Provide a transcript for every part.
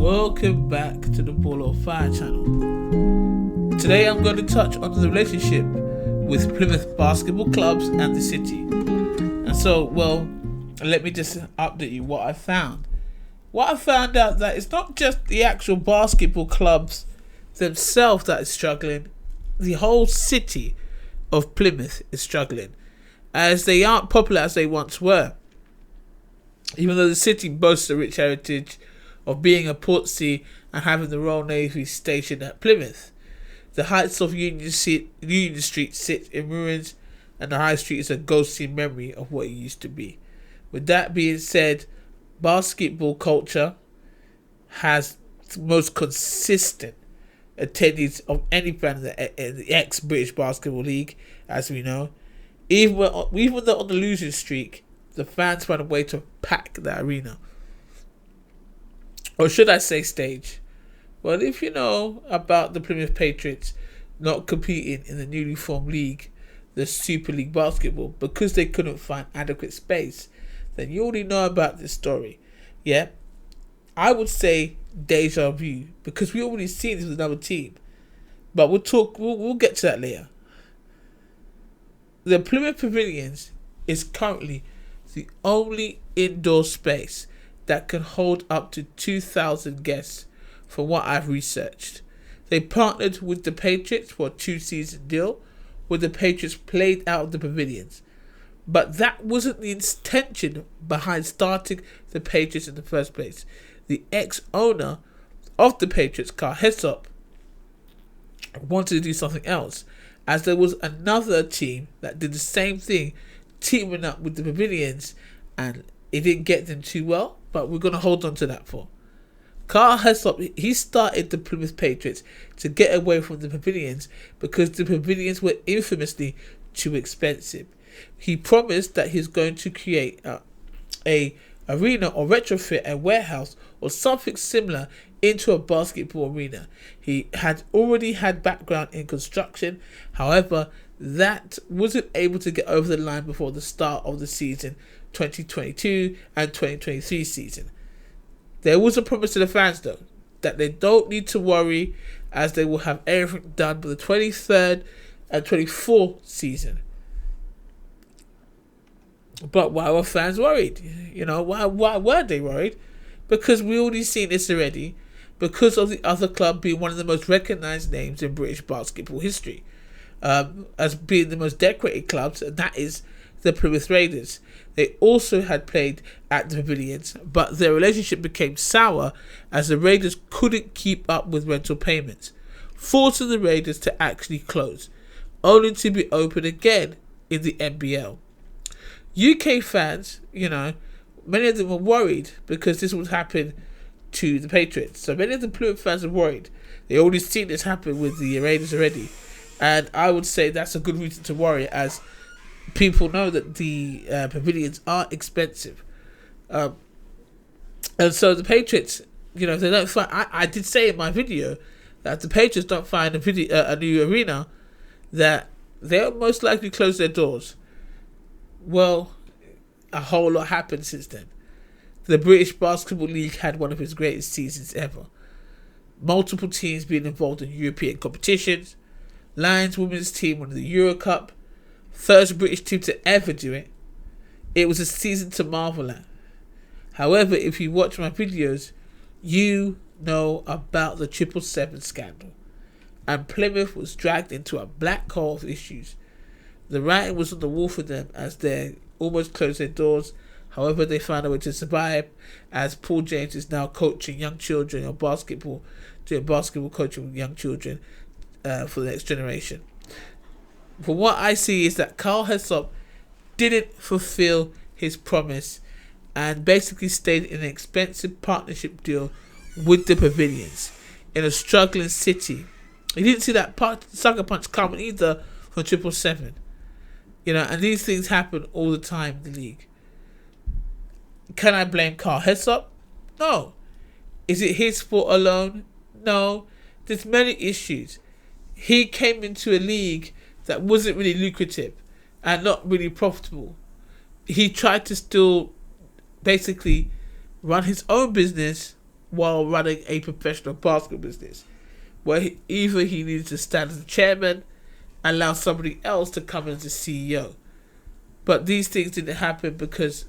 welcome back to the Ball of Fire channel. Today I'm going to touch on the relationship with Plymouth basketball clubs and the city. And so, let me just update you what I found. What I found out that it's not just the actual basketball clubs themselves that is struggling. The whole city of Plymouth is struggling, as they aren't popular as they once were. Even though the city boasts a rich heritage of being a port city and having the Royal Navy stationed at Plymouth, the heights of Union Street sit in ruins, and the High Street is a ghostly memory of what it used to be. With that being said, basketball culture has the most consistent attendees of any brand in the ex-British Basketball League, as we know. Even though on the losing streak, the fans find a way to pack the arena. Or should I say stage? Well, if you know about the Plymouth Patriots not competing in the newly formed league, the Super League Basketball, because they couldn't find adequate space, then you already know about this story. Yeah? I would say deja vu, because we already seen this with another team. But we'll get to that later. The Plymouth Pavilions is currently the only indoor space that can hold up to 2,000 guests from what I've researched. They partnered with the Patriots for a 2-season deal where the Patriots played out of the pavilions. But that wasn't the intention behind starting the Patriots in the first place. The ex-owner of the Patriots, Carl Hessop, wanted to do something else, as there was another team that did the same thing, teaming up with the pavilions, and it didn't get them too well, but we're going to hold on to that for. Carl Hessop, he started the Plymouth Patriots to get away from the pavilions because the pavilions were infamously too expensive. He promised that he's going to create a arena or retrofit a warehouse or something similar into a basketball arena. He had already had background in construction. However, that wasn't able to get over the line before the start of the season 2022 and 2023 season. There was a promise to the fans though that they don't need to worry, as they will have everything done for the 23rd and 24th season. But why were fans worried? Why were they worried? Because we already seen this already, because of the other club being one of the most recognised names in British basketball history, as being the most decorated clubs, and that is the Plymouth Raiders. They also had played at the pavilions, but their relationship became sour as the Raiders couldn't keep up with rental payments, forcing the Raiders to actually close, only to be open again in the NBL. UK fans, many of them were worried because this would happen to the Patriots. So many of the Plymouth fans are worried. They already seen this happen with the Raiders already. And I would say that's a good reason to worry, as people know that the pavilions are expensive. And so the Patriots, if they don't find... I did say in my video that if the Patriots don't find a new arena, that they'll most likely close their doors. Well, a whole lot happened since then. The British Basketball League had one of its greatest seasons ever. Multiple teams being involved in European competitions. Lions women's team won the Euro Cup. First British team to ever do it. It was a season to marvel at. However, if you watch my videos, you know about the 777 scandal. And Plymouth was dragged into a black hole of issues. The writing was on the wall for them as they almost closed their doors. However, they found a way to survive, as Paul James is now coaching young children on basketball, doing basketball coaching with young children for the next generation. From what I see is that Carl Hessop didn't fulfill his promise and basically stayed in an expensive partnership deal with the pavilions in a struggling city. He didn't see that sucker punch coming either from 777. And these things happen all the time in the league. Can I blame Carl Hessop? No. Is it his fault alone? No. There's many issues. He came into a league that wasn't really lucrative and not really profitable. He tried to still basically run his own business while running a professional basketball business, where either he needed to stand as the chairman and allow somebody else to come as the CEO. But these things didn't happen because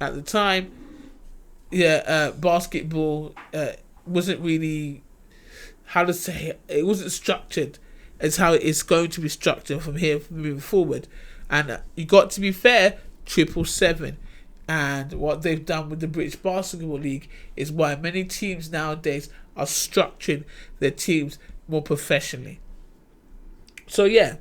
at the time, basketball wasn't really, it wasn't structured as how it's going to be structured from here moving forward. And you got to be fair, 777 and what they've done with the British Basketball League is why many teams nowadays are structuring their teams more professionally. So yeah,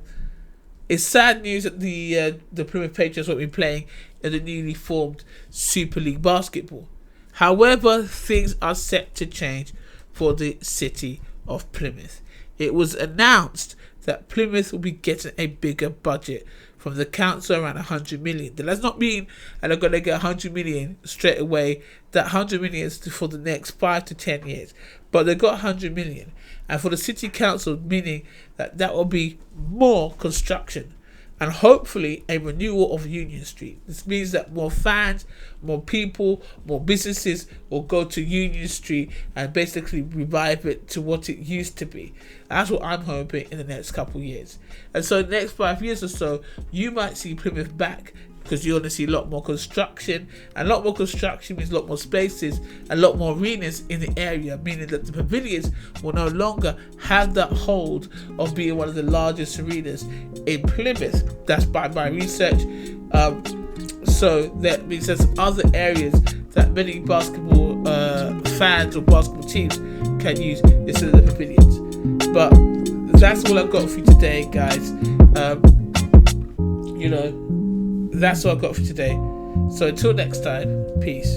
it's sad news that the Plymouth Patriots won't be playing in the newly formed Super League Basketball. However, things are set to change for the city of Plymouth. It was announced that Plymouth will be getting a bigger budget from the council, around 100 million. That does not mean they're going to get 100 million straight away. That 100 million is for the next 5 to 10 years. But they got 100 million. And for the city council, meaning that will be more construction and hopefully a renewal of Union Street. This means that more fans, more people, more businesses will go to Union Street and basically revive it to what it used to be. That's what I'm hoping in the next couple of years. And so the next 5 years or so, you might see Plymouth back, because you're going to see a lot more construction, and a lot more construction means a lot more spaces, a lot more arenas in the area, meaning that the pavilions will no longer have that hold of being one of the largest arenas in Plymouth. That's by my research. So that means there's other areas that many basketball fans or basketball teams can use instead of the pavilions. But that's all I've got for you today, guys. That's all I've got for today. So until next time, peace.